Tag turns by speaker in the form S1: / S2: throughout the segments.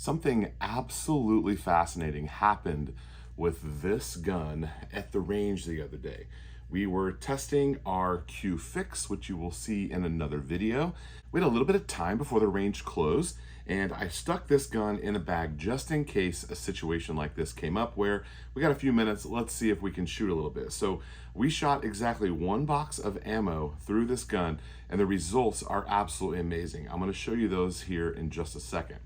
S1: Something absolutely fascinating happened with this gun at the range the other day. We were testing our Q Fix, which you will see in another video. We had a little bit of time before the range closed, and I stuck this gun in a bag just in case a situation like this came up where we got a few minutes, let's see if we can shoot a little bit. So we shot exactly one box of ammo through this gun, and the results are absolutely amazing. I'm gonna show you those here in just a second.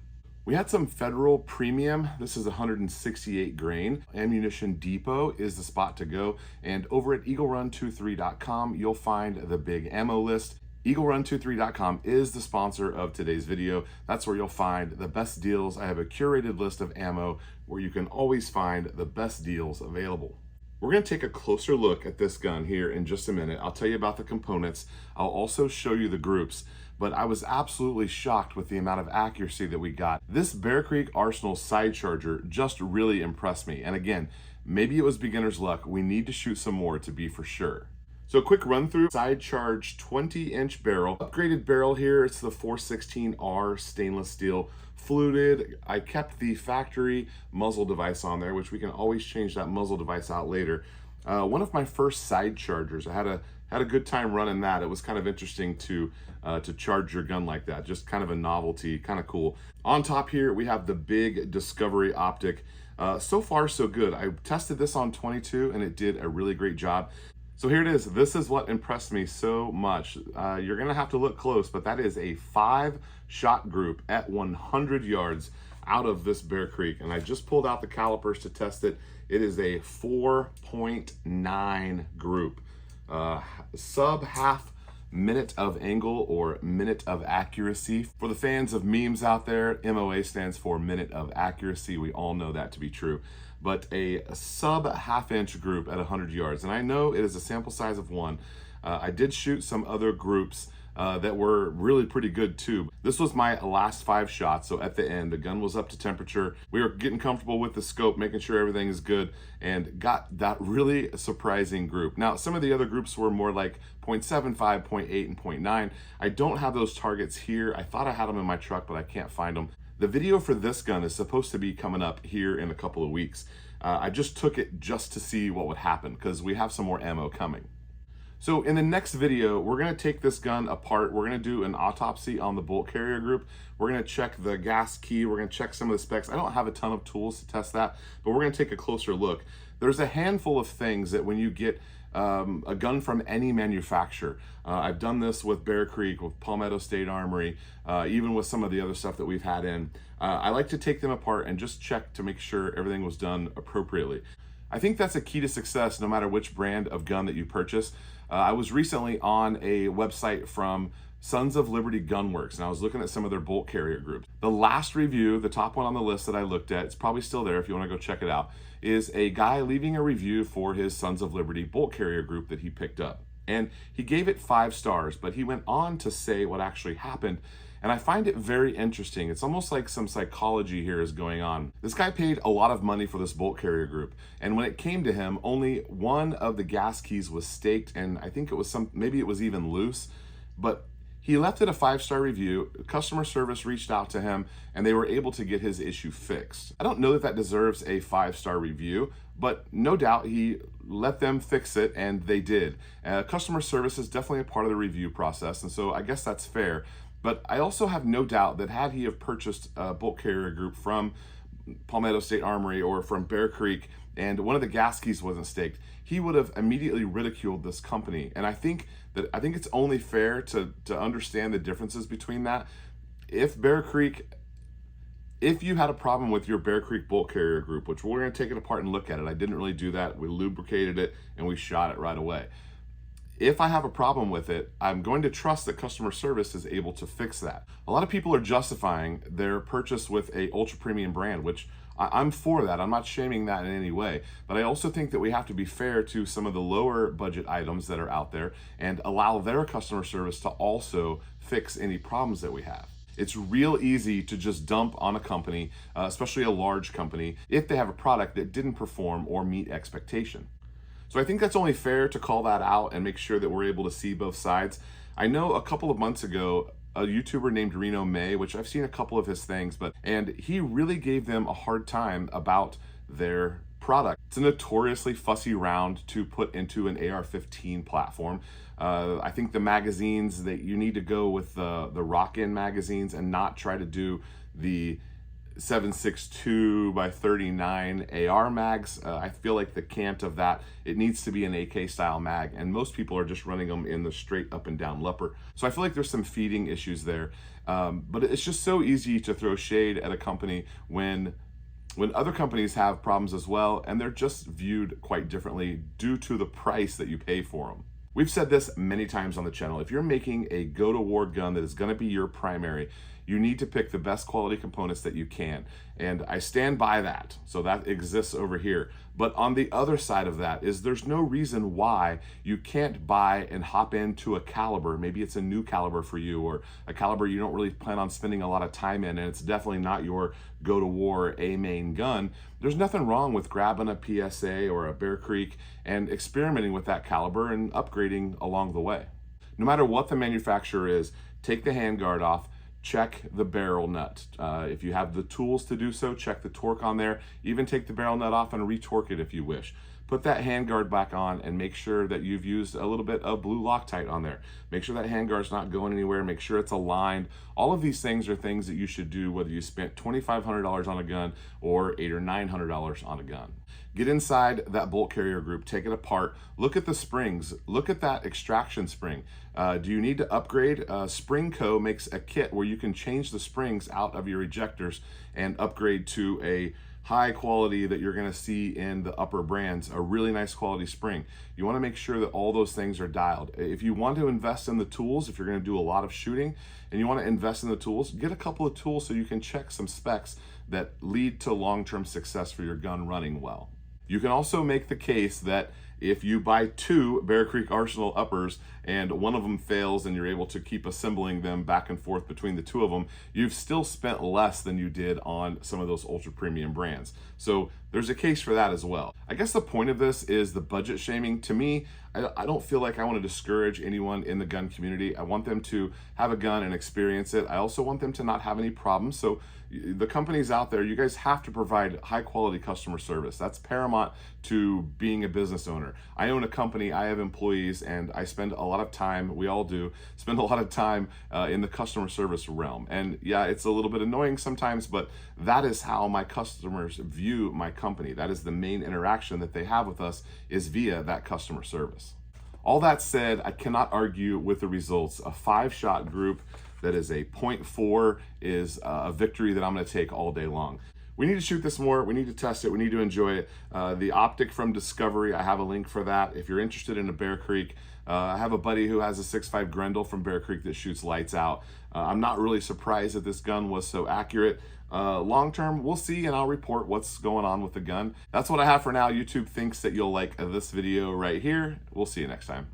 S1: We had some Federal Premium. This is 168 grain. Ammunition Depot is the spot to go. And over at EagleRun23.com, you'll find the big ammo list. EagleRun23.com is the sponsor of today's video. That's where you'll find the best deals. I have a curated list of ammo where you can always find the best deals available. We're going to take a closer look at this gun here in just a minute. I'll tell you about the components. I'll also show you the groups, but I was absolutely shocked with the amount of accuracy that we got. This Bear Creek Arsenal side charger just really impressed me. And again, maybe it was beginner's luck. We need to shoot some more to be for sure. So a quick run through. Side charge 20-inch barrel. Upgraded barrel here. It's the 416R stainless steel fluted. I kept the factory muzzle device on there, which we can always change that muzzle device out later. One of my first side chargers. I had a good time running that. It was kind of interesting to charge your gun like that. Just kind of a novelty, kind of cool. On top here, we have the big Discovery optic. So far, so good. I tested this on 22 and it did a really great job. So here it is. This is what impressed me so much. You're gonna have to look close, but that is a 5-shot group at 100 yards out of this Bear Creek. And I just pulled out the calipers to test it. It is a 4.9 group. Sub half minute of angle or minute of accuracy. For the fans of memes out there, MOA stands for minute of accuracy. We all know that to be true. But a sub half-inch group at 100 yards. And I know it is a sample size of one. I did shoot some other groups that were really pretty good too. This was my last 5 shots, so at the end, the gun was up to temperature. We were getting comfortable with the scope, making sure everything is good, and got that really surprising group. Now, some of the other groups were more like 0.75, 0.8, and 0.9. I don't have those targets here. I thought I had them in my truck, but I can't find them. The video for this gun is supposed to be coming up here in a couple of weeks. I just took it just to see what would happen because we have some more ammo coming. So in the next video, we're gonna take this gun apart. We're gonna do an autopsy on the bolt carrier group. We're gonna check the gas key. We're gonna check some of the specs. I don't have a ton of tools to test that, but we're gonna take a closer look. There's a handful of things that when you get a gun from any manufacturer, I've done this with Bear Creek, with Palmetto State Armory, even with some of the other stuff that we've had in. I like to take them apart and just check to make sure everything was done appropriately. I think that's a key to success no matter which brand of gun that you purchase. I was recently on a website from Sons of Liberty Gunworks, and I was looking at some of their bolt carrier groups. The last review, the top one on the list that I looked at, it's probably still there if you want to go check it out, is a guy leaving a review for his Sons of Liberty bolt carrier group that he picked up. And he gave it 5 stars, but he went on to say what actually happened. And I find it very interesting. It's almost like some psychology here is going on. This guy paid a lot of money for this bolt carrier group. And when it came to him, only one of the gas keys was staked. And I think it was maybe it was even loose, but he left it a 5-star review. Customer service reached out to him and they were able to get his issue fixed. I don't know that that deserves a 5-star review, but no doubt he let them fix it and they did. Customer service is definitely a part of the review process. And so I guess that's fair. But I also have no doubt that had he have purchased a bolt carrier group from Palmetto State Armory or from Bear Creek and one of the gas keys wasn't staked, he would have immediately ridiculed this company. And I think it's only fair to understand the differences between that. If you had a problem with your Bear Creek bolt carrier group, which we're gonna take it apart and look at it, I didn't really do that. We lubricated it and we shot it right away. If I have a problem with it, I'm going to trust that customer service is able to fix that. A lot of people are justifying their purchase with a ultra premium brand, which I'm for that. I'm not shaming that in any way, but I also think that we have to be fair to some of the lower budget items that are out there and allow their customer service to also fix any problems that we have. It's real easy to just dump on a company, especially a large company, if they have a product that didn't perform or meet expectation. So I think that's only fair to call that out and make sure that we're able to see both sides. I know a couple of months ago, a YouTuber named Reno May, which I've seen a couple of his things, and he really gave them a hard time about their product. It's a notoriously fussy round to put into an AR-15 platform. I think the magazines that you need to go with the Rock-In magazines and not try to do the 7.62 by 39 AR mags. I feel like the cant of that, it needs to be an AK style mag, and most people are just running them in the straight up and down lupper. So I feel like there's some feeding issues there. But it's just so easy to throw shade at a company when other companies have problems as well, and they're just viewed quite differently due to the price that you pay for them. We've said this many times on the channel. If you're making a go-to-war gun that is going to be your primary, you need to pick the best quality components that you can. And I stand by that. So that exists over here. But on the other side of that is there's no reason why you can't buy and hop into a caliber. Maybe it's a new caliber for you, or a caliber you don't really plan on spending a lot of time in, and it's definitely not your go-to-war A-main gun. There's nothing wrong with grabbing a PSA or a Bear Creek and experimenting with that caliber and upgrading along the way. No matter what the manufacturer is, take the handguard off, check the barrel nut. If you have the tools to do so, check the torque on there. Even take the barrel nut off and retorque it if you wish. Put that handguard back on and make sure that you've used a little bit of blue Loctite on there. Make sure that handguard's not going anywhere. Make sure it's aligned. All of these things are things that you should do whether you spent $2,500 on a gun or $800 or $900 on a gun. Get inside that bolt carrier group, take it apart, look at the springs, look at that extraction spring. Do you need to upgrade? Springco makes a kit where you can change the springs out of your ejectors and upgrade to a high quality that you're gonna see in the upper brands, a really nice quality spring. You wanna make sure that all those things are dialed. If you want to invest in the tools, if you're gonna do a lot of shooting and you wanna invest in the tools, get a couple of tools so you can check some specs that lead to long-term success for your gun running well. You can also make the case that if you buy 2 Bear Creek Arsenal uppers and one of them fails and you're able to keep assembling them back and forth between the 2 of them, you've still spent less than you did on some of those ultra premium brands. So there's a case for that as well. I guess the point of this is the budget shaming. To me, I don't feel like I want to discourage anyone in the gun community. I want them to have a gun and experience it. I also want them to not have any problems. So the companies out there, you guys have to provide high quality customer service. That's paramount to being a business owner. I own a company, I have employees, and I spend a lot of time, we all do, spend a lot of time in the customer service realm. And yeah, it's a little bit annoying sometimes, but that is how my customers view my company. That is the main interaction that they have with us, is via that customer service. All that said, I cannot argue with the results. A 5-shot group that is a 0.4 is a victory that I'm gonna take all day long. We need to shoot this more, we need to test it, we need to enjoy it. The optic from Discovery, I have a link for that. If you're interested in a Bear Creek, I have a buddy who has a 6.5 Grendel from Bear Creek that shoots lights out. I'm not really surprised that this gun was so accurate. Long term, we'll see, and I'll report what's going on with the gun. That's what I have for now. YouTube thinks that you'll like this video right here. We'll see you next time.